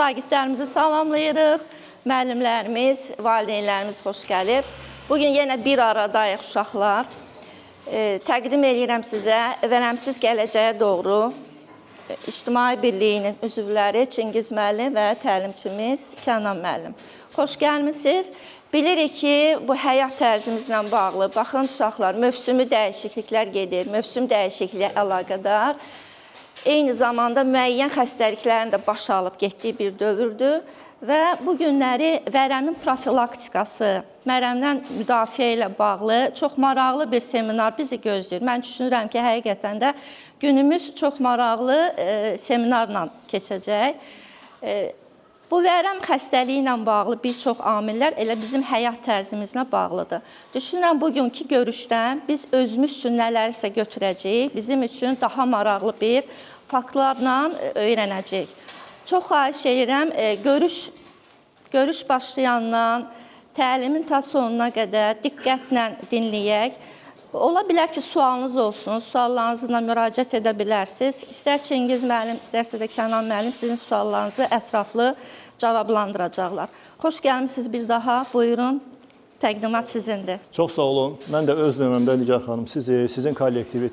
şagirdlərimizi salamlayırıq. Müəllimlərimiz, valideynlərimiz xoş gəlib. Bugün yenə bir aradayıq uşaqlar. Təqdim edirəm sizə Vərəmsiz Gələcəyə Doğru İctimai Birliyinin üzvləri Çingiz müəllim və təlimçimiz Kənan müəllim. Xoş gəlmisiniz. Bilirik ki, bu həyat tərzimizlə bağlı, baxın uşaqlar, mövsümi dəyişikliklər gedir, mövsüm dəyişikliyə əlaqədar. Eyni zamanda müəyyən xəstəliklərin də baş alıb getdiyi bir dövrdür və bu günləri vərəmin profilaktikası, vərəmdən müdafiə ilə bağlı çox maraqlı bir seminar bizi gözləyir. Mən düşünürəm ki, həqiqətən də günümüz çox maraqlı seminarla keçəcək. Bu vərəm xəstəliyi ilə bağlı bir çox amillər elə bizim həyat tərzimizlə bağlıdır. Düşünürəm, bugünkü görüşdən biz özümüz üçün nələrisə götürəcəyik, bizim üçün daha maraqlı bir faktlarla öyrənəcəyik. Çox xahiş edirəm, görüş başlayandan təlimin ta sonuna qədər diqqətlə dinləyək. Ola bilər ki, sualınız olsun, suallarınızla müraciət edə bilərsiniz. İstər Çingiz müəllim, istərsə də Kənan müəllim sizin suallarınızı ətraflı cavablandıracaqlar. Xoş gəlmisiniz bir daha, buyurun, təqdimat sizindir. Çox sağ olun. Mən də öz növbəmdə Nigar xanım, sizin kollektivi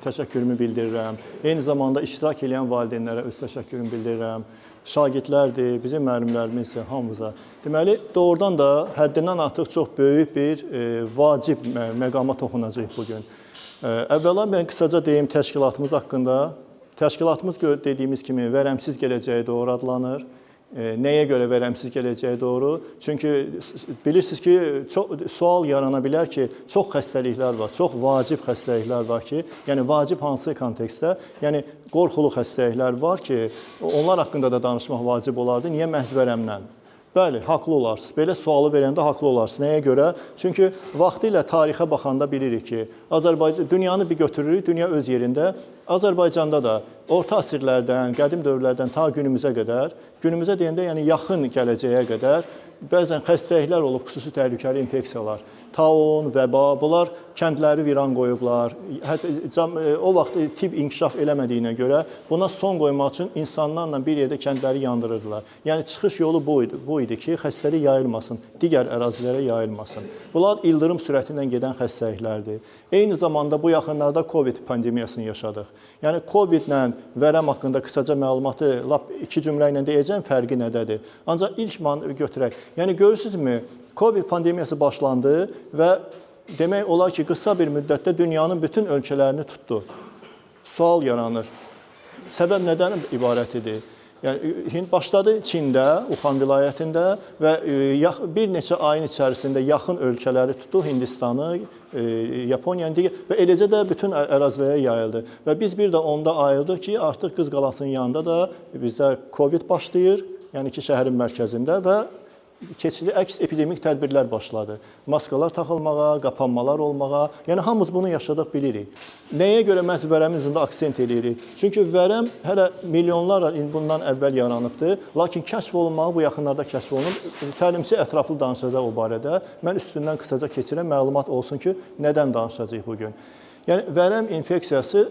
təşəkkürümü bildirirəm. Eyni zamanda iştirak edən valideynlərə öz təşəkkürümü bildirirəm. Şagirdlərdir, bizim müəllimlərimiz hamımıza. Deməli, doğrudan da həddindən artıq çox böyük bir vacib məqama toxunacaq bugün. Əvvəla mən qısaca deyim təşkilatımız haqqında. Təşkilatımız dediyimiz kimi Vərəmsiz Gələcəyə Doğru adlanır. Nəyə görə vərəmsiz gələcəyə doğru? Çünki bilirsiniz ki, sual yarana bilər ki, çox xəstəliklər var, çox vacib xəstəliklər var ki, yəni vacib hansı kontekstdə, yəni qorxulu xəstəliklər var ki, onlar haqqında da danışmaq vacib olardı. Niyə məhz vərəmdən? Bəli, haqlı olarsınız. Belə sualı verəndə haqlı olarsınız. Nəyə görə? Çünki vaxtı ilə tarixə baxanda bilirik ki, dünyanı bir götürürük, dünya öz yerində. Azərbaycanda da orta əsrlərdən, qədim dövrlərdən ta günümüzə qədər, günümüzə deyəndə yəni yaxın gələcəyə qədər bəzən xəstəliklər olub, xüsusi təhlükəli infeksiyalar, taun, vəba, bunlar kəndləri viran qoyublar. O vaxt tibb inkişaf eləmədiyinə görə buna son qoymaq üçün insanlarla bir yerdə kəndləri yandırırdılar. Yəni çıxış yolu bu idi ki, xəstəlik yayılmasın, digər ərazilərə yayılmasın. Bunlar ildırım sürəti ilə gedən xəstəliklərdir. Eyni zamanda bu yaxınlarda COVID pandemiyasını yaşadıq. Yəni COVID-lə vərəm haqqında qısaca məlumatı lap iki cümlə ilə deyəcəm, fərqi nədədir? Ancaq ilk götürək. Yəni görürsünüzmü, COVID pandemiyası başlandı və demək olar ki, qısa bir müddətdə dünyanın bütün ölkələrini tutdu. Sual yaranır. Səbəb nədən ibarət idi? Yəni, başladı Çində, Uxan vilayətində və bir neçə ayın içərisində yaxın ölkələri tutdu, Hindistanı, Yaponiyanı və eləcə də bütün ərazilərə yayıldı. Və biz bir də onda ayıldıq ki, artıq Qız Qalasının yanında da bizdə COVID başlayır, yəni ki, şəhərin mərkəzində və keçici əks epidemik tədbirlər başladı. Maskalar taxılmağa, qapanmalar olmağa, yəni hamımız bunu yaşadıq, bilirik. Nəyə görə məhz vərəmin üzərində aksent edirik? Çünki vərəm hələ milyonlarla bundan əvvəl yaranıbdır, lakin kəşf olunmağı bu yaxınlarda kəşf olunub. Təlimçi ətraflı danışacaq o barədə. Mən üstündən qısaca keçirəm, məlumat olsun ki, nədən danışacağıq bugün. Yəni, vərəm infeksiyası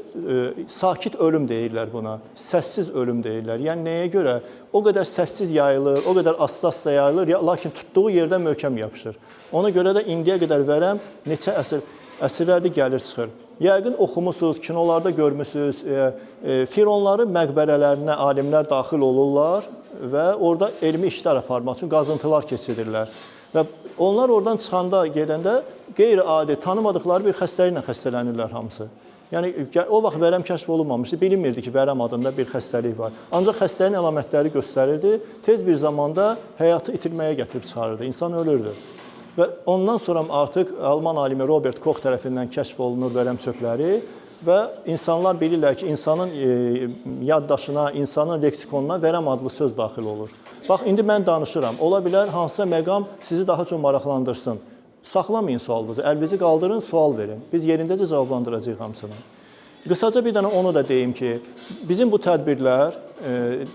sakit ölüm deyirlər buna, səssiz ölüm deyirlər. Yəni, nəyə görə? O qədər səssiz yayılır, o qədər asta-asta yayılır, lakin tutduğu yerdə möhkəm yapışır. Ona görə də indiyə qədər vərəm neçə əsrlərdir gəlir çıxır. Yəqin oxumusunuz, kinolarda görmüsünüz, fironların məqbərələrinə alimlər daxil olurlar və orada elmi işlər aparmaq üçün qazıntılar keçirirlər. Və onlar oradan çıxanda, gedəndə qeyri-adi, tanımadıqları bir xəstəliklə xəstələnirlər hamısı. Yəni, o vaxt vərəm kəşf olunmamışdı, bilinmirdi ki, vərəm adında bir xəstəlik var. Ancaq xəstəliyin əlamətləri göstərirdi, tez bir zamanda həyatı itirməyə gətirib çıxarırdı, insan ölürdü. Və ondan sonra artıq Alman alimi Robert Koch tərəfindən kəşf olunur vərəm çöpləri və insanlar bilirlər ki, insanın yaddaşına, insanın leksikonuna vərəm adlı söz daxil olur. Bax, indi mən danışıram. Ola bilər hansısa məqam sizi daha çox maraqlandırsın. Saxlamayın sualınızı, əlinizi qaldırın, sual verin. Biz yerindəcə cavablandıracağıq hamısını. Qısaca bir dənə onu da deyim ki, bizim bu tədbirlər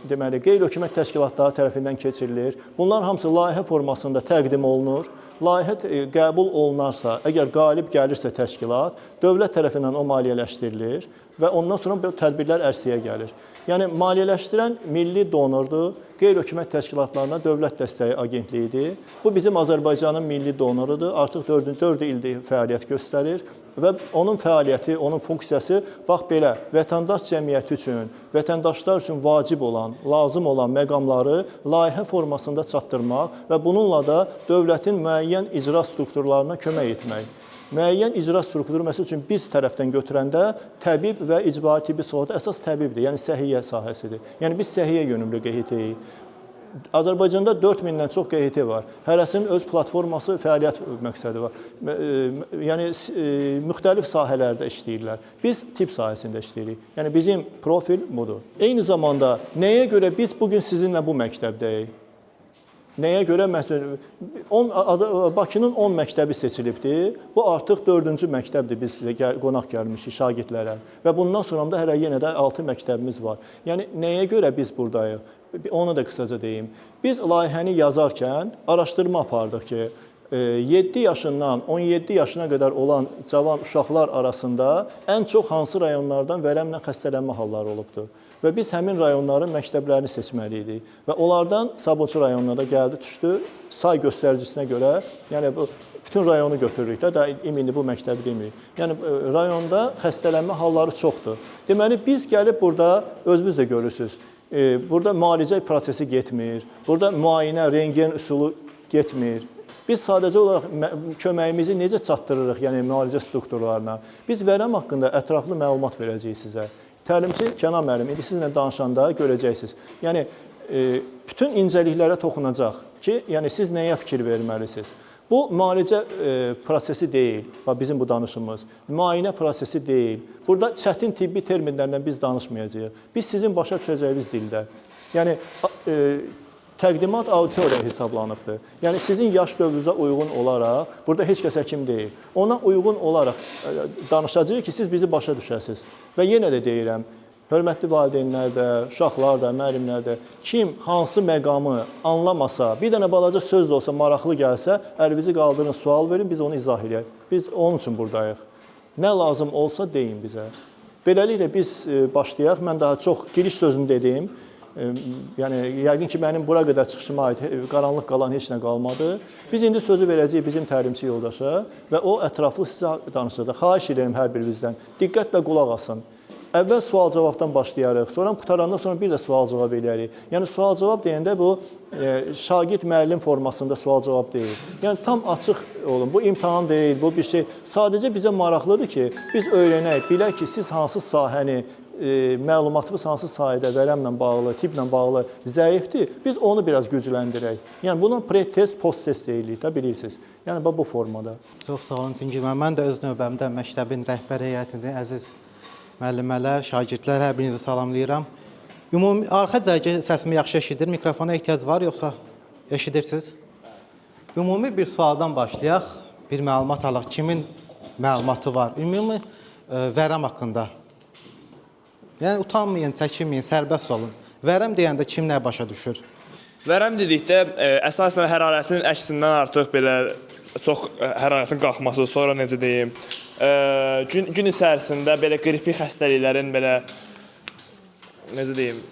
deməli, qeyri-hökumət təşkilatları tərəfindən keçirilir. Bunlar hamısı layihə formasında təqdim olunur. Layihə qəbul olunarsa, əgər qalib gəlirsə təşkilat, dövlət tərəfindən o maliyyələşdirilir və ondan sonra bu tədbirlər ərsəyə gəlir. Yəni maliyyələşdirən milli donordur, qeyri-hökumət təşkilatlarına dövlət dəstəyi agentliyidir. Bu bizim Azərbaycanın milli donorudur. Artıq 4 ildir fəaliyyət göstərir və onun fəaliyyəti, onun funksiyası bax belə vətəndaş cəmiyyəti üçün, vətəndaşlar üçün vacib olan, lazım olan məqamları layihə formasında çatdırmaq və bununla da dövlətin müəyyən icra strukturlarına kömək etmək. Müəyyən icra strukturu, məsəl üçün biz tərəfdən götürəndə təbib və icbari tibbi sığorta əsas təbibdir, yəni səhiyyə sahəsidir. Yəni biz səhiyyə yönümlü QHT-yik. Azərbaycanda 4000-dən çox QHT var. Hərəsinin öz platforması, fəaliyyət məqsədi var. Yəni müxtəlif sahələrdə işləyirlər. Biz tibb sahəsində işləyirik. Yəni bizim profil budur. Eyni zamanda nəyə görə biz bugün sizinlə bu məktəbdəyik? Nəyə görə? Məsələn, Bakının 10 məktəbi seçilibdir. Bu artıq 4-cü məktəbdir biz qonaq gəlmişik şagirdlərə. Və bundan sonra da hələ yenə də 6 məktəbimiz var. Yəni nəyə görə biz buradayıq? Onu da qısaca deyim. Biz layihəni yazarkən araşdırma apardıq ki, 7 yaşından 17 yaşına qədər olan cavan uşaqlar arasında ən çox hansı rayonlardan vərəmlə xəstələnmə halları olubdur. Və biz həmin rayonların məktəblərini seçməli idik. Və onlardan Sabunçu rayonuna da gəldi, düşdü. Say göstəricisine görə, yəni bu bütün rayonu götürürük də, indi bu məktəbi demirik. Yəni rayonda xəstələnmə halları çoxdur. Deməli, biz gəlib burada, özünüz də görürsünüz, burada müalicə prosesi getmir, burada müayinə, rentgen üsulu getmir. Biz sadəcə olaraq köməyimizi necə çatdırırıq, yəni müalicə strukturlarına? Biz vərəm haqqında ətraflı məlumat verəcəyik sizə. Təlimçi Kənan müəllim, indi sizinlə danışanda görəcəksiniz. Yəni, bütün incəliklərə toxunacaq ki, yəni siz nəyə fikir verməlisiniz? Bu müalicə prosesi deyil, bizim bu danışımız. Müayinə prosesi deyil. Burada çətin tibbi terminlərdən biz danışmayacağıq. Biz sizin başa düşəcəyiniz dildə. Yəni, təqdimat auditoriya hesablanıbdır. Yəni, sizin yaş dövrünüzə uyğun olaraq, burada heç kəs həkim deyil, ona uyğun olaraq danışacağıq ki, siz bizi başa düşəsiniz. Və yenə də deyirəm, hörmətli valideynlər də, uşaqlar da, müəllimlər də, kim hansı məqamı anlamasa, bir dənə balaca söz də olsa, maraqlı gəlsə, əlinizi qaldırın, sual verin, biz onu izah edək. Biz onun üçün buradayıq. Nə lazım olsa deyin bizə. Beləliklə biz başlayaq. Mən daha çox giriş sözünü dedim. Yəni, yəqin ki, mənim bura qədər çıxışıma aid qaranlıq qalan heç nə qalmadı. Biz indi sözü verəcəyik bizim təlimçi yoldaşa və o ətraflı sizə danışacaq. Xahiş edirəm hər birinizdən. Diqqətlə qulaq asın. Əvvəl sual-cavabdan başlayarıq, sonra qutarandan sonra bir də sual-cavab edərik. Yəni, sual-cavab deyəndə bu, şagird müəllim formasında sual-cavab deyil. Yəni, tam açıq olun, bu imtahan deyil, bu bir şey. Sadəcə bizə maraqlıdır ki, biz öyrənək, bilək ki, siz hansı sahəni, məlumatımız hansı sahədə vərəmlə bağlı, tibblə bağlı zəifdir, biz onu biraz gücləndirək. Yəni, buna pre-test, post-test deyilik, bilirsiniz. Yəni, bu formada. Çox sağ olun, çünki mən də öz növbəmdə məktəbin rəhbər heyətini, əziz müəllimələr, şagirdlər, hər birinizi salamlayıram. Ümumi, arxa cərgə səsimi yaxşı eşidir, mikrofona ehtiyac var, yoxsa eşidirsiniz? Ümumi bir sualdan başlayaq, bir məlumat alaq. Kimin məlumatı var? Ümumi vərəm haqqında. Yəni, utanmayın, çəkinməyin, sərbəst olun. Vərəm deyəndə kim nə başa düşür? Vərəm dedikdə, əsasən hərarətin əksindən artıq belə çox hərarətin qalxması, sonra necə deyim, gün içərisində belə qripi xəstəliklərin belə, necə deyim,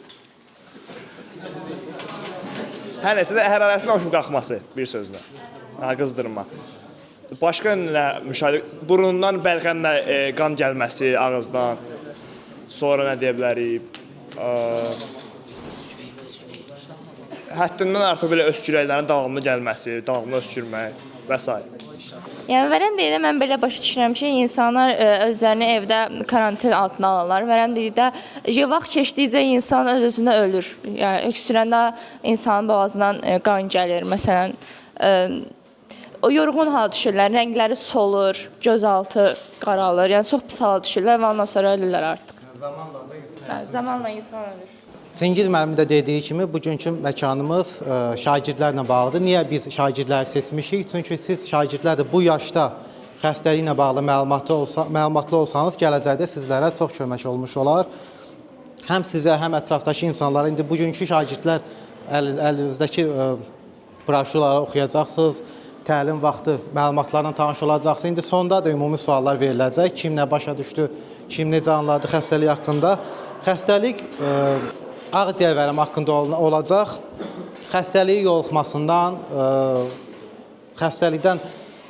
hər nəsə də hərarətin qalxması bir sözlə, qızdırma. Başqa nə müşahidə, burundan bəlğənlə qan gəlməsi ağızdan, sonra nə deyə bilərik, həddindən artıq belə öskürəklərin davamlı gəlməsi, davamlı öskürmək və s. Yəni, vərəm deyildə mən belə başa düşürəm ki, insanlar özlərini evdə karantin altına alırlar. Vərəm deyildə vaxt keçdikcə insan öz-özünə ölür. Yəni, öksürəndə insanın boğazından qan gəlir, məsələn. O yorğun hala düşürlər, rəngləri solur, gözaltı qaralır. Yəni, çox pis hala düşürlər və ondan sonra ölürlər artıq. Zamanla insan ölür. Cingil müəllim də dediyi kimi, bugünkü məkanımız şagirdlərlə bağlıdır. Niyə biz şagirdləri seçmişik? Çünki siz şagirdlər də bu yaşda xəstəliklə bağlı məlumatlı olsanız, gələcəkdə sizlərə çox kömək olmuş olar. Həm sizə, həm ətrafdakı insanlara. İndi bugünkü şagirdlər əlinizdəki broşurları oxuyacaqsınız, təlim vaxtı məlumatlarla tanış olacaqsınız. İndi sonda da ümumi suallar veriləcək. Kim nə başa düşdü, kim necə anladı xəstəlik haqqında. Xəstəlik ağciyər vərəmi haqqında olacaq. Xəstəliyin yoluxmasından, xəstəlikdən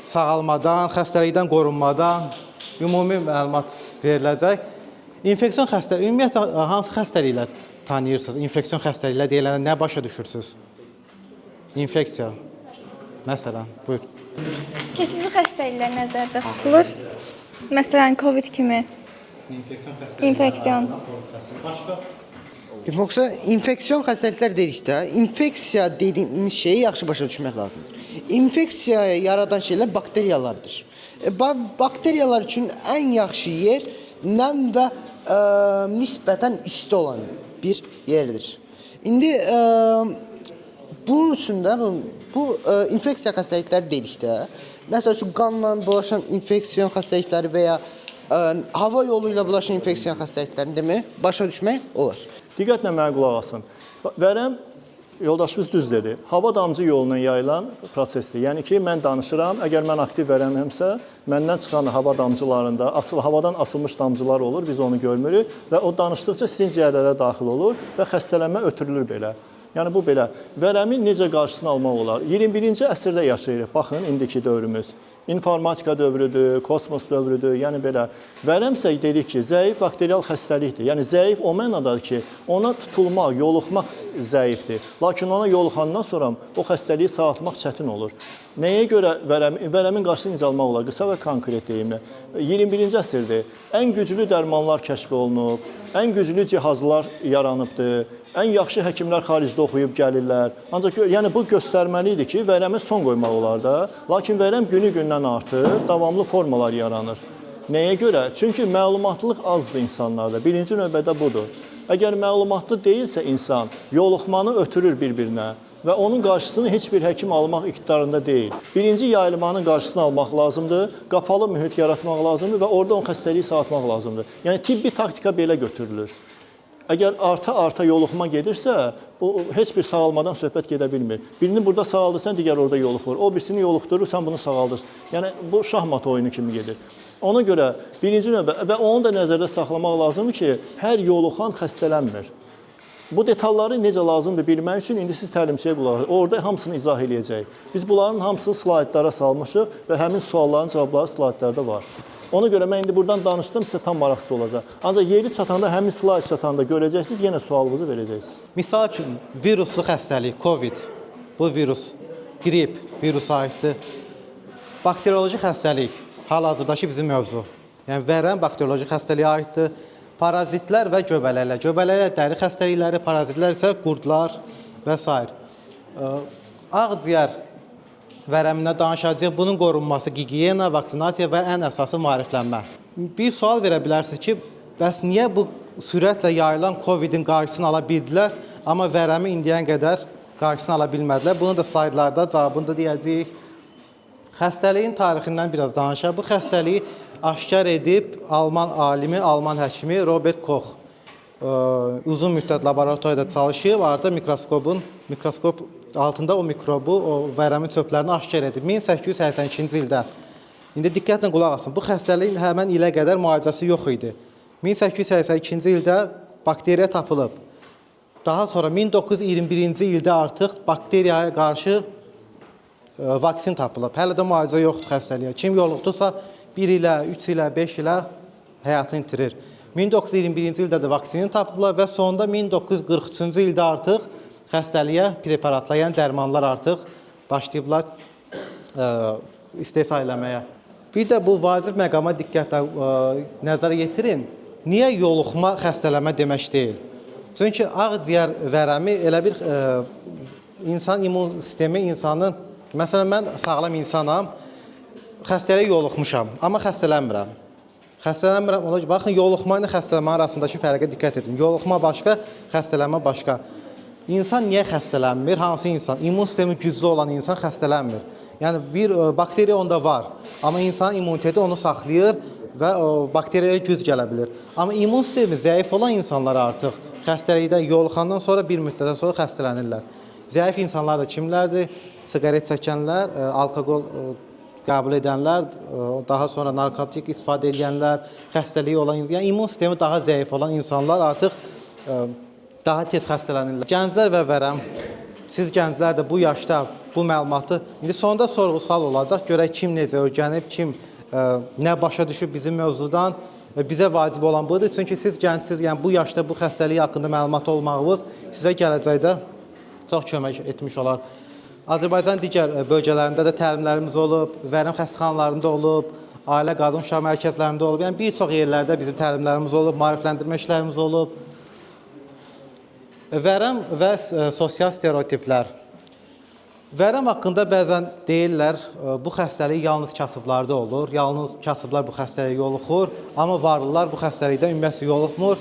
sağalmadan, xəstəlikdən qorunmadan ümumi məlumat veriləcək. İnfeksion xəstəlik, ümumiyyətlə hansı xəstəliklər tanıyırsınız? İnfeksion xəstəliklər deyiləndə nə başa düşürsünüz? İnfeksiya. Məsələn, buyur. Keçici xəstəliklər nəzərdə tutulur. Məsələn, COVID kimi. İnfeksion. İnfeksion xəstəliklər dedikdə, infeksiya dediyimiz şeyi yaxşı başa düşmək lazımdır. İnfeksiyaya yaradan şeylər bakteriyalardır. Bakteriyalar üçün ən yaxşı yer nəm və nisbətən isti olan bir yerdir. İndi bunun üçün də bu infeksiya xəstəlikləri dedikdə, məsəl üçün qanla bulaşan infeksiyon xəstəlikləri və ya hava yolu ilə bulaşan infeksiyon xəstəliklərini demək, başa düşmək olar. Diqqətlə mənə qulaq asın. Vərəm, yoldaşımız düz dedi, hava damcı yolundan yayılan prosesdir. Yəni ki, mən danışıram, əgər mən aktiv vərəmhəmsə, məndən çıxan hava damcılarında, havadan asılmış damcılar olur, biz onu görmürük və o danışdıqca sizin ciyərlərə daxil olur və xəstələnmə ötürülür belə. Yəni bu belə. Vərəmin necə qarşısını almaq olar? 21-ci əsrdə yaşayırıq. Baxın, indiki dövrümüz. İnformatika dövrüdür, kosmos dövrüdür. Yəni belə. Vərəmsə dedik ki, zəif bakterial xəstəlikdir. Yəni zəif o mənadadır ki, ona tutulmaq, yoluxmaq zəifdir. Lakin ona yoluxandan sonra o xəstəliyi sağaltmaq çətin olur. Nəyə görə vərəmin qarşısını necə almaq olar? Qısa və konkret deyimlə. 21-ci əsrdir. Ən güclü dərmanlar kəşf olunub, ən güclü cihazlar yaranıbdır. Ən yaxşı həkimlər xaricdə oxuyub gəlirlər. Ancaq yəni bu göstərməli idi ki, vərəmə son qoymaq olar da. Lakin vərəm günü-gündən artır, davamlı formalar yaranır. Nəyə görə? Çünki məlumatlılıq azdır insanlarda. Birinci növbədə budur. Əgər məlumatlı deyilsə insan, yoluxmanı ötürür bir-birinə və onun qarşısını heç bir həkim almaq iqtidarında deyil. Birinci yayılmanın qarşısını almaq lazımdır, qapalı mühit yaratmaq lazımdır və orada o xəstəliyi sağaltmaq lazımdır. Yəni tibbi taktika belə götürülür. Əgər arta-arta yoluxma gedirsə, bu heç bir sağalmadan söhbət gedə bilmir. Birini burada sağaldırsan, digər orada yoluxur. O birisini yoluxdurursan, bunu sağaldır. Yəni bu şahmat oyunu kimi gedir. Ona görə birinci növbə və onu da nəzərdə saxlamaq lazımdır ki, hər yoluxan xəstələnmir. Bu detalları necə lazımdır bilmək üçün indi siz təlimçiyə qulaq asın. Orada hamısını izah eləyəcək. Biz bunların hamısını slaydlara salmışıq və həmin sualların cavabları slaydlarda var. Ona görə mən indi buradan danışsam sizə tam maraqsız olacaq. Ancaq yeri çatanda, həmin slayd çatanda görəcəksiniz, yenə sualınızı verəcəksiniz. Misal üçün, viruslu xəstəlik, COVID, bu virus, qrip virusa aiddir. Bakterioloji xəstəlik, hal-hazırdakı bizim mövzu. Yəni, vərəm bakterioloji xəstəliyə aiddir. Parazitlər və göbələklər. Göbələklər dəri xəstəlikləri, parazitlər isə qurdlar və s. Ağciyər vərəminə danışacağıq. Bunun qorunması, gigiyena, vaksinasiya və ən əsası maariflənmə. Bir sual verə bilərsiniz ki, bəs niyə bu sürətlə yayılan COVID-in qarşısını ala bildilər, amma vərəmi indiyən qədər qarşısını ala bilmədilər? Bunu da slaydlarda cavabını da deyəcəyik. Xəstəliyin tarixindən biraz danışaq. Bu xəstəliyi aşkar edib Alman alimi, Alman həkimi Robert Koch uzun müddət laboratoriyada çalışıb, artıq mikroskop altında o mikrobu, o vərəmin çöplərini aşkar edib 1882-ci ildə. İndi diqqətlə qulaq asın. Bu xəstəliyin həmən ilə qədər müalicəsi yox idi. 1882-ci ildə bakteriya tapılıb. Daha sonra 1921-ci ildə artıq bakteriyaya qarşı vaksin tapılıb. Hələ də müalicə yoxdur xəstəliyə. Kim yoluxdursa 1 ilə, 3 ilə, 5 ilə həyatını itirir. 1921-ci ildə də vaksini tapıblar və sonunda 1943-cü ildə artıq xəstəliyə preparatlayan dərmanlar artıq başlayıblar istehsal eləməyə. Bir də bu vacib məqama diqqətlə nəzərə yetirin. Niyə yoluxma xəstələmə demək deyil? Çünki ağciyər vərəmi elə bir insan immun sistemi insanın, məsələn mən sağlam insanam, xəstəliyə yoluxmuşam, amma xəstələnmirəm. Xəstələnmirəm, ona görə baxın, yoluxma ilə xəstələnmə arasındakı fərqə diqqət edin. Yoluxma başqa, xəstələnmə başqa. İnsan niyə xəstələnmir? Hansı insan? İmmun sistemi güclü olan insan xəstələnmir. Yəni bir bakteriya onda var, amma insanın immuniteti onu saxlayır və bakteriyaya güc gələ bilir. Amma immun sistemi zəif olan insanlar artıq xəstəlikdən yoluxandan sonra bir müddətdən sonra xəstələnirlər. Zəif insanlar da kimlərdir? Siqaret çəkənlər, alkoqol qəbul edənlər, daha sonra narkotik istifadə edənlər, xəstəliyi olan, yəni immun sistemi daha zəif olan insanlar artıq daha tez xəstələnirlər. Gənclər və vərəm, siz gənclər də bu yaşda bu məlumatı indi sonda sorğu-sual olacaq. Görək kim necə öyrənib, kim nə başa düşüb bizim mövzudan. Bizə vacib olan budur. Çünki siz gəncsiniz, yəni bu yaşda bu xəstəlik haqqında məlumat olmağınız sizə gələcəkdə çox kömək etmiş olar. Azərbaycanın digər bölgələrində də təlimlərimiz olub, vərəm xəstəxanalarında olub, ailə qadın uşaq mərkəzlərində olub. Yəni bir çox yerlərdə bizim təlimlərimiz olub, maarifləndirmə işlərimiz olub. Vərəm və sosial stereotiplər. Vərəm haqqında bəzən deyirlər, bu xəstəlik yalnız kasıblarda olur, yalnız kasıblar bu xəstəliyə yoluxur, amma varlılar bu xəstəlikdən ümumiyyətlə yoluxmur.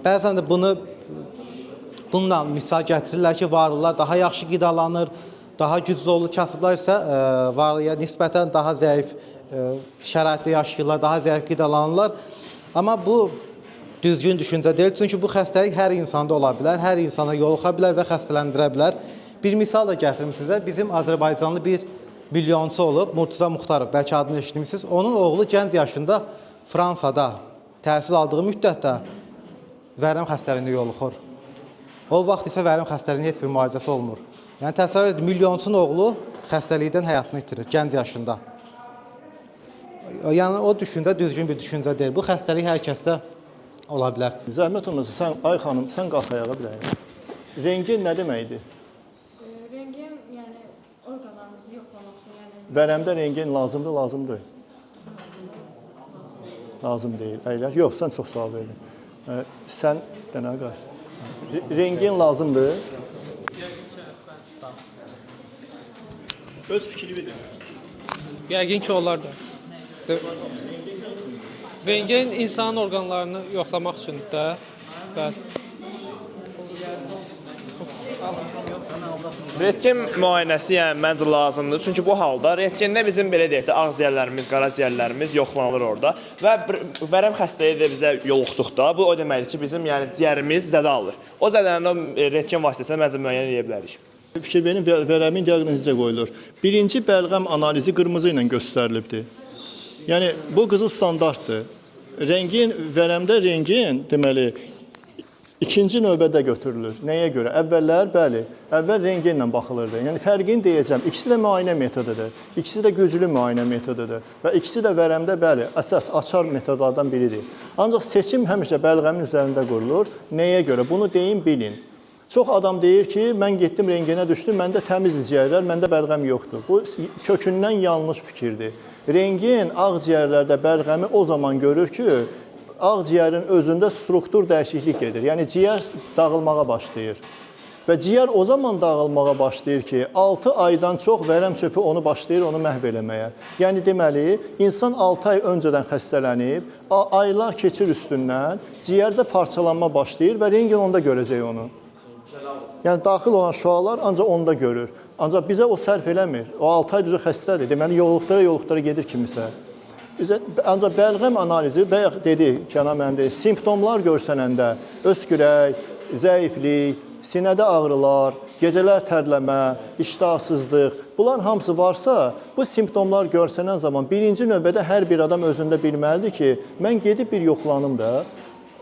Bəzən də bununla misal gətirirlər ki, varlılar daha yaxşı qidalanır, daha güclü olur, kasıblar isə varlıya nisbətən daha zəif şəraitdə yaşayırlar, daha zəif qidalanırlar. Amma bu düzgün düşüncə deyil, çünki bu xəstəlik hər insanda ola bilər, hər insana yoluxa bilər və xəstələndirə bilər. Bir misal da gətirim sizə. Bizim Azərbaycanlı bir milyonçu olub, Murtuza Muxtarov, bəlkə adını eşitmişsiniz. Onun oğlu gənc yaşında Fransada təhsil aldığı müddətdə vərəm xəstəliyinə yoluxur. O vaxt isə vərəm xəstəliyinin heç bir müalicəsi olmur. Yəni təsəvvür edin, milyonçunun oğlu xəstəlikdən həyatını itirir, gənc yaşında. Yəni o düşüncə düzgün bir düşüncə deyil. Bu xəstəlik hər kəsdə ola bilər. Zəhmət olmasa, ay xanım, sən qalx ayağa biləyim. Rengin nə deməkdir? Rengin, yəni orqanlarımızı yoxlamaq üçün, yəni Vərəmdə rengin lazımdır, lazımdır. Lazım deyil. Əyləş. Yox, sən çox sual verdin. Sən dənə qarşı. Rengin lazımdır. Öz fikri verin. Yəqin ki, olar da. Rentgen insanın orqanlarını yoxlamaq üçün də. Rentgen müayinəsi yəni məncə lazımdır. Çünki bu halda rentgenda bizim belə deyək də ağciyərlərimiz, qaraciyərlərimiz yoxlanılır orada və vərəm xəstəliyi də bizə yoluxduqda bu o deməkdir ki, bizim yəni ciyərimiz zədə alır. O zədəni rentgen vasitəsilə məncə müəyyən edə bilərik. Fikir verin, vərəmin diaqnozu necə qoyulur? Birinci bəlğəm analizi qırmızı ilə göstərilibdir. Yəni bu qızıl standartdır. Rengin, vərəmdə rengin deməli İkinci növbədə götürülür. Nəyə görə? Əvvəllər, bəli, əvvəl rentgenlə baxılırdı. Yəni fərqini deyəcəm. İkisi də müayinə metodudur. İkisi də güclü müayinə metodudur və ikisi də vərəmdə, bəli, əsas açar metodlardan biridir. Ancaq seçim həmişə bəlğəmin üzərində qurulur. Nəyə görə? Bunu deyin, bilin. Çox adam deyir ki, mən getdim rentgenə düşdüm, məndə təmiz ciyərlər, məndə bəlğəm yoxdur. Bu kökündən yanlış fikirdir. Rentgen ağciyərlərdə bəlğəmi o zaman görür ki, ağciyərin özündə struktur dəyişiklik edir. Yəni ciyər dağılmağa başlayır. Və ciyər o zaman dağılmağa başlayır ki, 6 aydan çox vərəm çöpü onu başlayır, onu məhv eləməyə. Yəni deməli, insan 6 ay öncədən xəstələnib, aylar keçir üstündən, ciyərdə parçalanma başlayır və rentgen onda görəcək onu. Yəni daxil olan şüalar ancaq onda görür. Ancaq bizə o sərf eləmir. O 6 ay düzə xəstədir. Deməli, yoluxdura gedir kimisə. Ancaq bəlğəm analizi, bayaq dedi, Kənan müəllim dedi, simptomlar görsənəndə öskürək, zəiflik, sinədə ağrılar, gecələr tərləmə, iştahsızlıq, bunların hamısı varsa, bu simptomlar görsənən zaman birinci növbədə hər bir adam özündə bilməlidir ki, mən gedib bir yoxlanım da.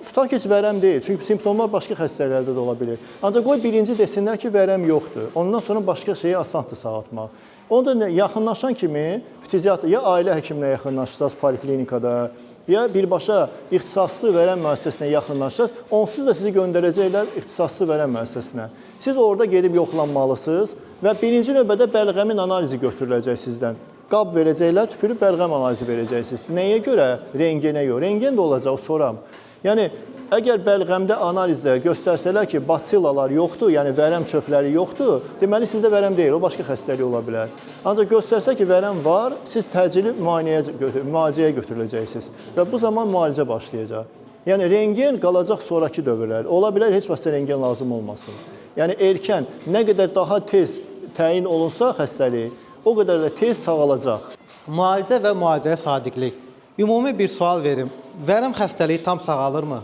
Tutaq ki, vərəm deyil, çünki simptomlar başqa xəstəliklərdə də ola bilir. Ancaq qoy birinci desinlər ki, vərəm yoxdur. Ondan sonra başqa şeyi asandır sağaltmaq. Onda yaxınlaşan kimi fiziyatr ya ailə həkiminə yaxınlaşırsınız poliklinikada, ya birbaşa ixtisaslı vərəm müəssisəsinə yaxınlaşırsınız, onsuz da sizi göndərəcəklər ixtisaslı vərəm müəssisəsinə. Siz orada gedib yoxlanmalısınız və birinci növbədə bəlğəmin analizi götürüləcək sizdən. Qab verəcəklər, tüpürüb bəlğəm analizi verəcəksiniz. Nəyə görə? Rentgenə yox. Rentgen də olacaq, soram. Yəni, əgər bəlğəmdə analizdə göstərsələr ki, batsillalar yoxdur, yəni vərəm çöpləri yoxdur, deməli sizdə vərəm deyil, o başqa xəstəlik ola bilər. Ancaq göstərsə ki, vərəm var, siz təcili müalicəyə götürüləcəksiniz və bu zaman müalicə başlayacaq. Yəni, rentgen qalacaq sonraki dövrlər. Ola bilər, heç vaxtda rentgen lazım olmasın. Yəni, erkən, nə qədər daha tez təyin olunsa xəstəlik, o qədər də tez sağalacaq. Müalicə və müalicəyə sadiqlik. Ümumi bir sual verim. Vərəm xəstəliyi tam sağalırmı?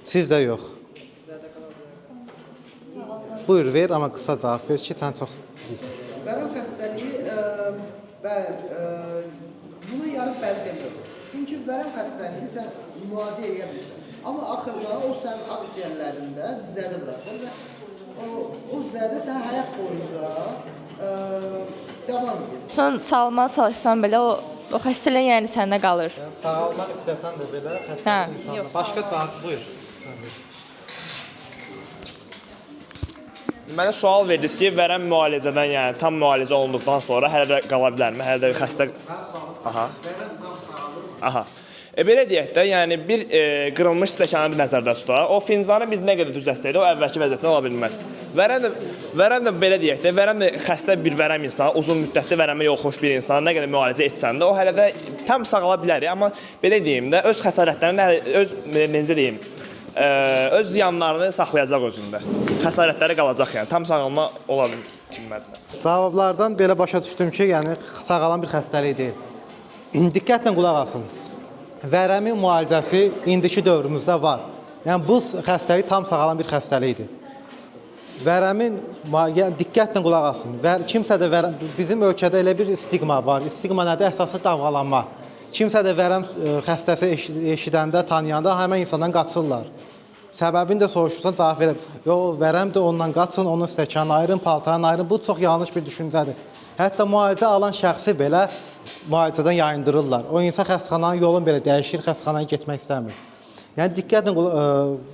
Sizdə yox. Buyur, ver, amma qısa cavab ver ki, sən çox deyirsən. Vərəm xəstəliyi vərəm xəstəliyini sən müalicə edə bilirsən. Amma axırda o sənin ağciyərlərində zədə buraxır və o zədə sən həyat boyunca davam edir. Son sağalmağa çalışsan belə o xəstəlik yəni səndə qalır. Sağalmaq istəsən də belə xəstə insanlar. Başqa cavab buyur. Mənə sual verdiniz ki, vərəm müalicədən, yəni tam müalicə olunduqdan sonra hələ də qala bilərmi? Hələ də bir xəstə... Aha. Aha. Belə deyək də, yəni bir qırılmış stəkanı nəzərdə tutaq. O fincanı biz nə qədər düzəltsək də, o əvvəlki vəziyyətinə ala bilməz. Vərəm də belə deyək də, vərəm də xəstə bir vərəm insan, uzun müddətli vərəmə yoluxmuş bir insan nə qədər müalicə etsən də, o hələ də tam sağala bilər. Amma belə deyim də, öz xəsarətlərini, necə deyim, öz ziyanlarını saxlayacaq özündə. Xəsarətləri qalacaq yəni. Tam sağalma ola bilməz məncə. Cavablardan belə başa düşdüm ki, yəni sağalan bir xəstəlik deyil. Diqqətlə qulaq asın. Vərəmin müalicəsi indiki dövrümüzdə var. Yəni bu xəstəlik tam sağalan bir xəstəlikdir. Vərəmin, yəni diqqətlə qulaq asın. Kimsə də vərəm, bizim ölkədə elə bir stigma var. Stigma nədir? Əsası davğalanma. Kimsə də vərəm xəstəsi eşidəndə, tanıyanda həmən insandan qaçırlar. Səbəbini də soruşursan, cavab verib. Yox, vərəmdir, ondan qaçın, onun stəkanını ayırın, paltarını ayırın. Bu çox yanlış bir düşüncədir. Hətta müalicə alan şəxsi belə müalicədən yayındırırlar. O insan xəstəxananın yolunu belə dəyişir, xəstəxanaya getmək istəmir. Yəni diqqətlə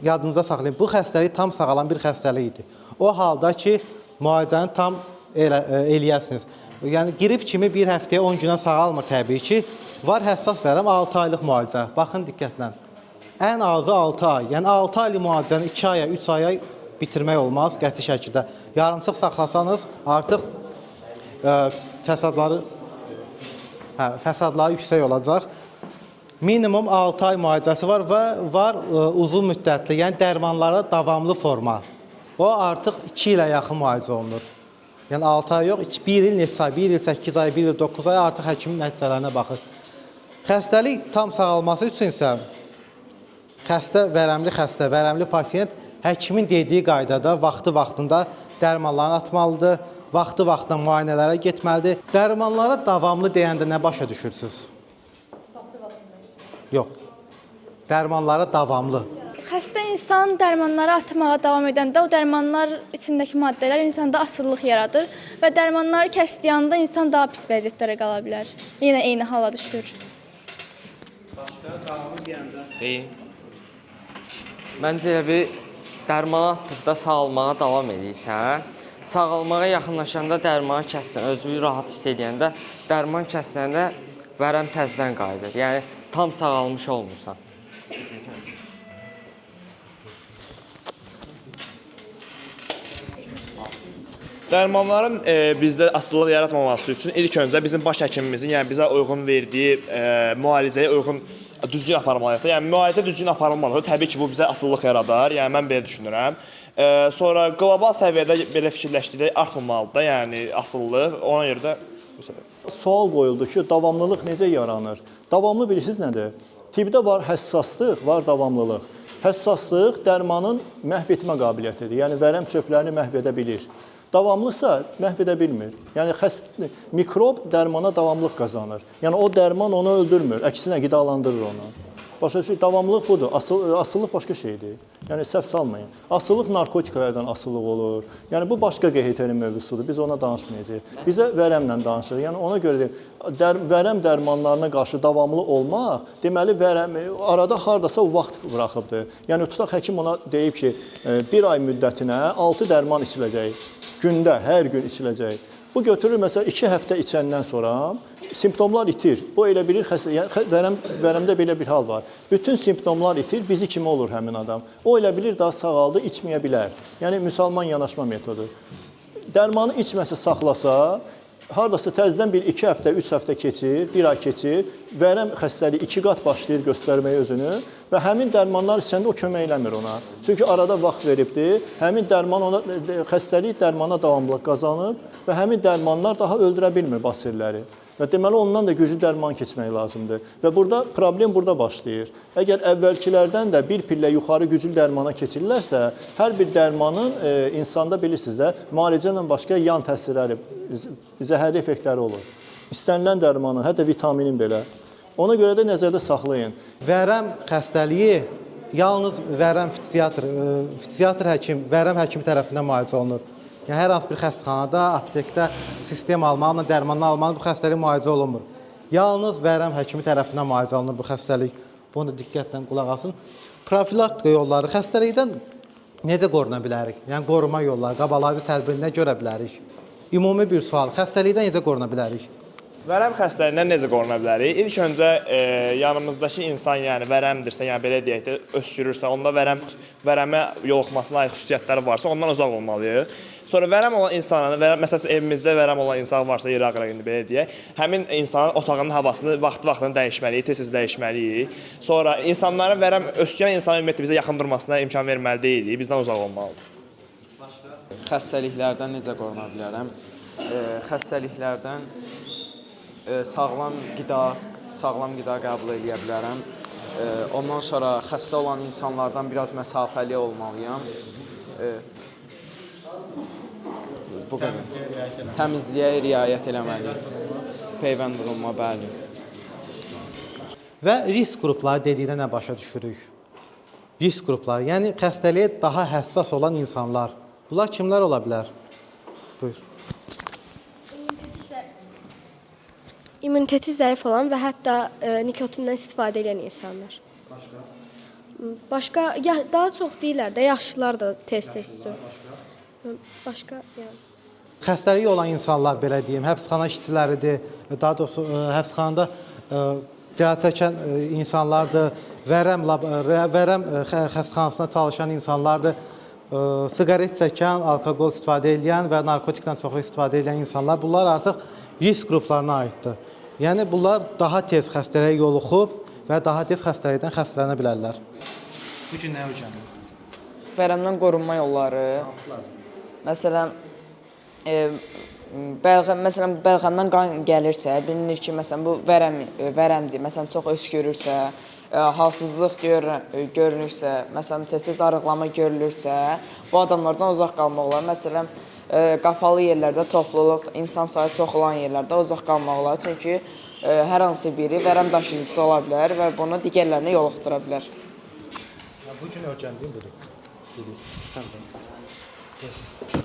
yadınıza saxlayın. Bu xəstəlik tam sağalan bir xəstəlik idi. O halda ki, müalicəni tam eləyəsiniz. Yəni qrip kimi bir həftəyə 10 günə sağalmır təbii ki. Var həssas vərəm 6 aylıq müalicə. Baxın diqqətlə. Ən azı 6 ay. Yəni 6 aylı müalicəni 2 aya, 3 aya bitirmək olmaz qəti şəkildə. Yarımçıq saxlasanız artıq fəsadları yüksək olacaq. Minimum 6 ay müalicəsi var və var uzun müddətli, yəni dərmanlara davamlı forma. O artıq 2 ilə yaxın müalicə olunur. Yəni 6 ay yox, 1 il neçə ay, 1 il 8 ay, 1 il 9 ay artıq həkimin nəticələrinə baxır. Xəstəlik tam sağalması üçün isə vərəmli pasiyent həkimin dediyi qaydada, vaxtında dərmanlarını atmalıdır, vaxtında müayinələrə getməlidir. Dərmanlara davamlı deyəndə nə başa düşürsünüz? Yox, dərmanlara davamlı. Xəstə insan dərmanları atmağa davam edəndə o dərmanlar içindəki maddələr insanda asıllıq yaradır və dərmanları kəsdiyi anda insan daha pis vəziyyətlərə qala bilər. Yenə eyni hala düşür. Məncə elə bir dərmanı atdıqda sağalmağa davam edirsən. Sağalmağa yaxınlaşanda dərmanı kəssən, özünü rahat hiss edəndə, dərman kəssəndə vərəm təzədən qayıdır. Yəni tam sağalmış olmursan. Dərmanların bizdə asıllıq yaratmaması üçün ilk öncə bizim baş həkimimizin, yəni bizə uyğun verdiyi müalicəyə uyğun düzgün aparmalıyıq. Yəni müalicə düzgün aparılmalıdır. Təbii ki, bu bizə asıllıq yaradar. Yəni mən belə düşünürəm. Sonra qlobal səviyyədə belə fikirləşdikdə artmamalıdır da, yəni asıllıq. Ona görə də bu səbəb. Sual qoyuldu ki, davamlılıq necə yaranır? Davamlı bilirsiniz nədir? Tibbdə var həssaslıq, var davamlılıq. Həssaslıq dərmanın məhv etmə qabiliyyətidir. Yəni vərəm çöplərini məhv edə bilir. Davamlısa məhv edə bilmir. Yəni mikrob dərmana davamlılıq qazanır. Yəni o dərman onu öldürmür, əksinə qidalandırır onu. Başa düşün, davamlılıq budur. Asıllıq başqa şeydir. Yəni səhv salmayın. Asıllıq narkotiklərdən asıllıq olur. Yəni bu başqa QHT-nin mövzusudur. Biz ona danışmayacağıq. Bizə vərəmlə danışırıq. Yəni ona görə vərəm dərmanlarına qarşı davamlı olmaq, deməli arada hardasa o vaxt buraxıbdır. Yəni tutaq həkim ona deyib ki, 1 ay müddətinə 6 dərman içiləcək. Gündə, hər gün içiləcək. Bu götürür, məsələn, 2 həftə içəndən sonra simptomlar itir. Bu elə bilir, vərəmdə belə bir hal var. Bütün simptomlar itir, bizi kimi olur həmin adam. O elə bilir, daha sağaldı, içməyə bilər. Yəni, müsəlman yanaşma metodu. Dərmanı içməsə, saxlasa, hardasa təzədən bir 2 həftə, 3 həftə keçir, 1 ay keçir, vərəm xəstəliyi 2 qat başlayır göstərməyə özünü və həmin dərmanlar içəndə o kömək eləmir ona. Çünki arada vaxt veribdir, həmin dərman ona, xəstəlik dərmana davamlılıq qazanıb və həmin dərmanlar daha öldürə bilmir basilləri. Və deməli, ondan da güclü dərman keçmək lazımdır. Və burada problem burada başlayır. Əgər əvvəlkilərdən də bir pillə yuxarı güclü dərmana keçirlərsə, hər bir dərmanın insanda bilirsiniz də, müalicə ilə başqa yan təsirləri, zəhərli effektləri olur. İstənilən dərmanın, hətta vitaminin belə. Ona görə də nəzərdə saxlayın. Vərəm xəstəliyi yalnız vərəm fitiatr həkim, vərəm həkimi tərəfindən müalicə olunur. Yəni hər hansı bir xəstəxanada, aptekdə sistem almaqla, dərmanını almaqla bu xəstəlik müalicə olunmur. Yalnız vərəm həkimi tərəfindən müalicə olunur bu xəstəlik. Bunu diqqətlə qulaq asın. Profilaktika yolları xəstəlikdən necə qoruna bilərik? Yəni qoruma yolları, qabaqlayıcı tədbirini görə bilərik. Ümumi bir sual, xəstəlikdən necə qoruna bilərik? Vərəm xəstəliyindən necə qoruna bilərik? İlk öncə yanımızdakı insan, yəni vərəmdirsə, yəni belə deyək də, öskürürsə, onda vərəmə yoluxmasına aid xüsusiyyətləri varsa, ondan uzaq olmalıyıq. Sonra vərəm olan insanın, məsələn evimizdə vərəm olan insan varsa, indi belə deyək, həmin insanın otağının havasını vaxtı-vaxtında dəyişməliyik, tez-tez dəyişməliyik. Sonra insanların öskürən insanın ümumiyyətlə bizə yaxın durmasına imkan verməli deyilik, bizdən uzaq olmalıdır. Xəstəliklərdən necə qoruna bilərəm? Xəstəliklərdən sağlam qida qəbul edə bilərəm. Ondan sonra xəstə olan insanlardan biraz məsafəli olmalıyam. Bu qədər. Təmizliyə riayət eləməliyik. Peyvənd vurulma, bəli. Və risk qrupları dedikdə nə başa düşürük? Risk qrupları, yəni xəstəliyə daha həssas olan insanlar. Bunlar kimlər ola bilər? Buyur. İmmuniteti zəif olan və hətta nikotindən istifadə edən insanlar. Başqa, daha çox deyirlər də, yaşlılar da tez-tez tutur. Başqa, yəni. Xəstəliyi olan insanlar, belə deyim, həbsxana işçiləridir, daha doğrusu həbsxanada cəza çəkən insanlardır, vərəm xəstəxanasında çalışan insanlardır, siqaret çəkən, alkoqol istifadə edən və narkotikdən çoxlu istifadə edən insanlar, bunlar artıq risk qruplarına aiddir. Yəni, bunlar daha tez xəstəliyə yoluxub və daha tez xəstəlikdən xəstələnə bilərlər. Bu gün nə öyrənir? Vərəmdən qorunma yolları. Məsələn, bəlğəmdən qan gəlirsə, bilinir ki, məsələn, bu vərəmdir. Məsələn, çox öskürürsə, halsızlıq görünürsə, məsələn, tez-tez arıqlama görülürsə, bu adamlardan uzaq qalmaq olar. Məsələn, qapalı yerlərdə, topluluq, insan sayı çox olan yerlərdə uzaq qalmaq olar. Çünki hər hansı biri vərəm daşıyıcısı ola bilər və bunu digərlərinə yoluxdura bilər. Bu gün öyrəndim budur.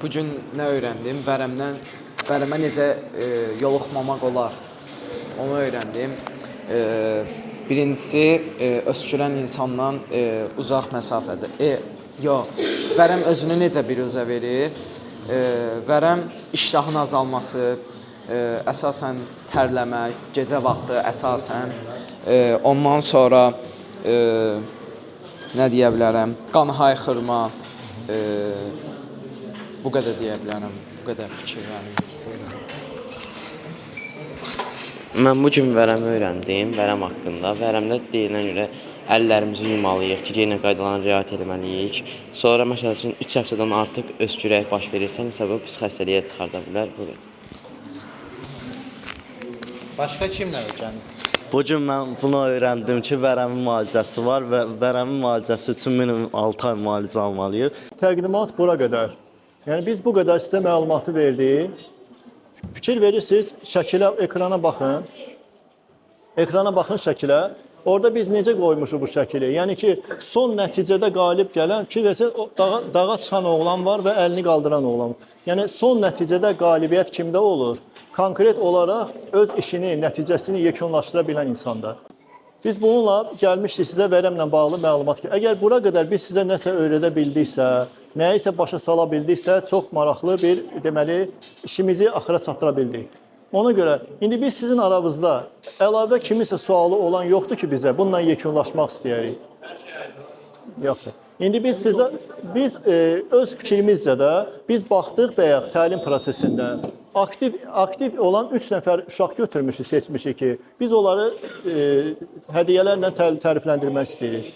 Bu gün nə öyrəndim? Vərəmə necə yoluxmamaq olar? Onu öyrəndim. Birincisi, öskürən insandan uzaq məsafədə. Vərəm özünü necə biruzə verir? Vərəm iştahın azalması, əsasən tərləmək, gecə vaxtı əsasən. Ondan sonra nə deyə bilərəm? Qan hayxırma. Bu qədər deyə bilərəm, bu qədər fikirlərim. Mən bu gün vərəmi öyrəndim, vərəm haqqında. Vərəmdə deyilən görə əllərimizi yumalıyıq, gigiyena qaydalarına riayət etməliyik. Sonra, məsəl üçün, 3 həftədən artıq öskürək baş verirsə, bu pis xəstəliyə çıxarda bilər. Başqa kimlə öyrənir? Bu gün mən bunu öyrəndim ki, vərəmin müalicəsi var və vərəmin müalicəsi üçün minimum 6 ay müalicə almalıyıq. Təqdimat bura qədər. Yəni biz bu qədər sizə məlumatı verdik. Fikir verirsiniz, şəkilə, ekrana baxın. Ekrana baxın şəkilə. Orada biz necə qoymuşuq bu şəkili? Yəni ki, son nəticədə qalib gələn, dağa çıxan oğlan var və əlini qaldıran oğlan. Yəni son nəticədə qalibiyyət kimdə olur? Konkret olaraq öz işini, nəticəsini yekunlaşdıra bilən insanda. Biz bununla gəlmişdik sizə vərəmlə bağlı məlumat ki, əgər bura qədər biz sizə nəsə öyrədə bildiksə, nəyisə başa sala bildiksə, çox maraqlı bir, deməli, işimizi axıra çatdıra bildik. Ona görə, indi biz sizin aranızda əlavə kimisə sualı olan yoxdur ki bizə, bununla yekunlaşmaq istəyirik. Yaxşı. İndi biz öz fikrimizcə də biz baxdıq bəyək təlim prosesində aktiv olan 3 nəfər uşaq götürmüşük, seçmişik ki, biz onları hədiyyələrlə tərifləndirmək istəyirik.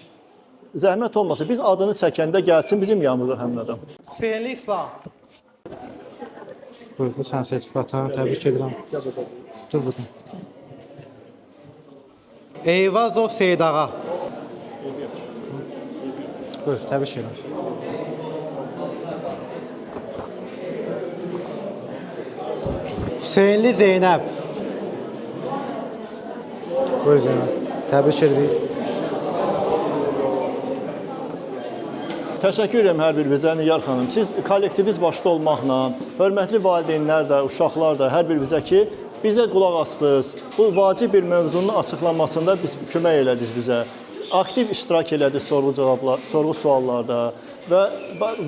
Zəhmət olmasa, biz adını çəkəndə gəlsin bizim yanımıza həmin adam. Hüseynli İslam. Buyur, bu sən sertifikatını təbrik edirəm. Dur burada. Eyvazov Seydağa. Buyur, təbrik edirəm. Hüseynli Zeynəb. Buyur Zeynəb. Təbrik edirik. Təşəkkür edirəm hər birinizə Nigar xanım. Siz kollektiviz başda olmaqla, hörmətli valideynlər də, uşaqlar da hər birinizə ki, bizə qulaq astınız. Bu vacib bir mövzunun açıqlanmasında kömək elədiniz bizə. Aktiv iştirak elədiniz sorğu suallarda və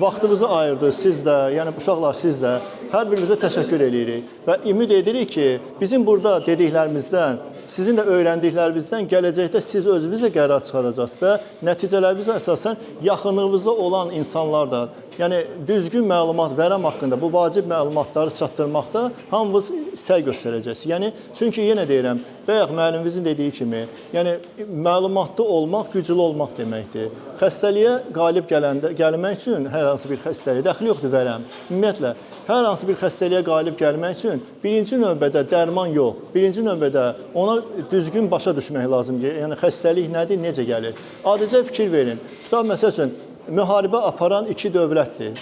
vaxtınızı ayırdınız siz də, yəni uşaqlar siz də. Hər birinizə təşəkkür edirik və ümid edirik ki, bizim burada dediklərimizdən, sizin də öyrəndiklərinizdən gələcəkdə siz özünüz də qərar çıxaracaqsınız və nəticələrinizə əsasən yaxınlığınızda olan insanlar da, yəni düzgün məlumat vərəm haqqında bu vacib məlumatları çatdırmaqda hamınız səy göstərəcəksiniz. Yəni çünki yenə deyirəm, bayaq müəllimimizin dediyi kimi, yəni məlumatlı olmaq güclü olmaq deməkdir. Xəstəliyə qalib gəlmək üçün hər hansı bir xəstəliyə dəxli yoxdur vərəm. Ümumiyyətlə hər hansı bir xəstəliyə qalib gəlmək üçün birinci növbədə dərman yox, birinci növbədə ona düzgün başa düşmək lazımdır. Yəni xəstəlik nədir, necə gəlir? Adicə fikir verin. Tutab məsəl üçün müharibə aparan iki dövlətdir.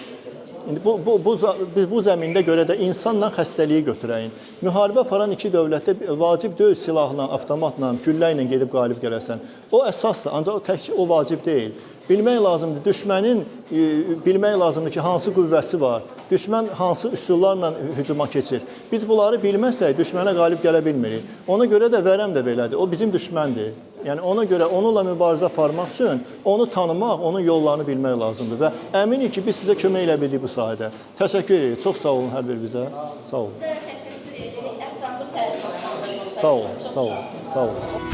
İndi bu zəmində görə də insanla xəstəliyi götürəyin. Müharibə aparan iki dövlətdə vacib deyil silahla, avtomatla, güllə ilə gedib qalib gələsən. O əsasdır, ancaq tək o vacib deyil. Bilmək lazımdır, düşmənin bilmək lazımdır ki, hansı qüvvəsi var, düşmən hansı üsullarla hücuma keçir. Biz bunları bilməsək, düşmənə qalib gələ bilmirik. Ona görə də vərəm də belədir, o bizim düşməndir. Yəni ona görə onunla mübarizə aparmaq üçün onu tanımaq, onun yollarını bilmək lazımdır və əminik ki, biz sizə kömək elə bildik bu sahədə. Təşəkkür edirik, çox sağ olun hər birinizə. Sağ olun. Təşəkkür edirik. Əfsanlı təlim. Sağ olun, sağ olun, sağ olun.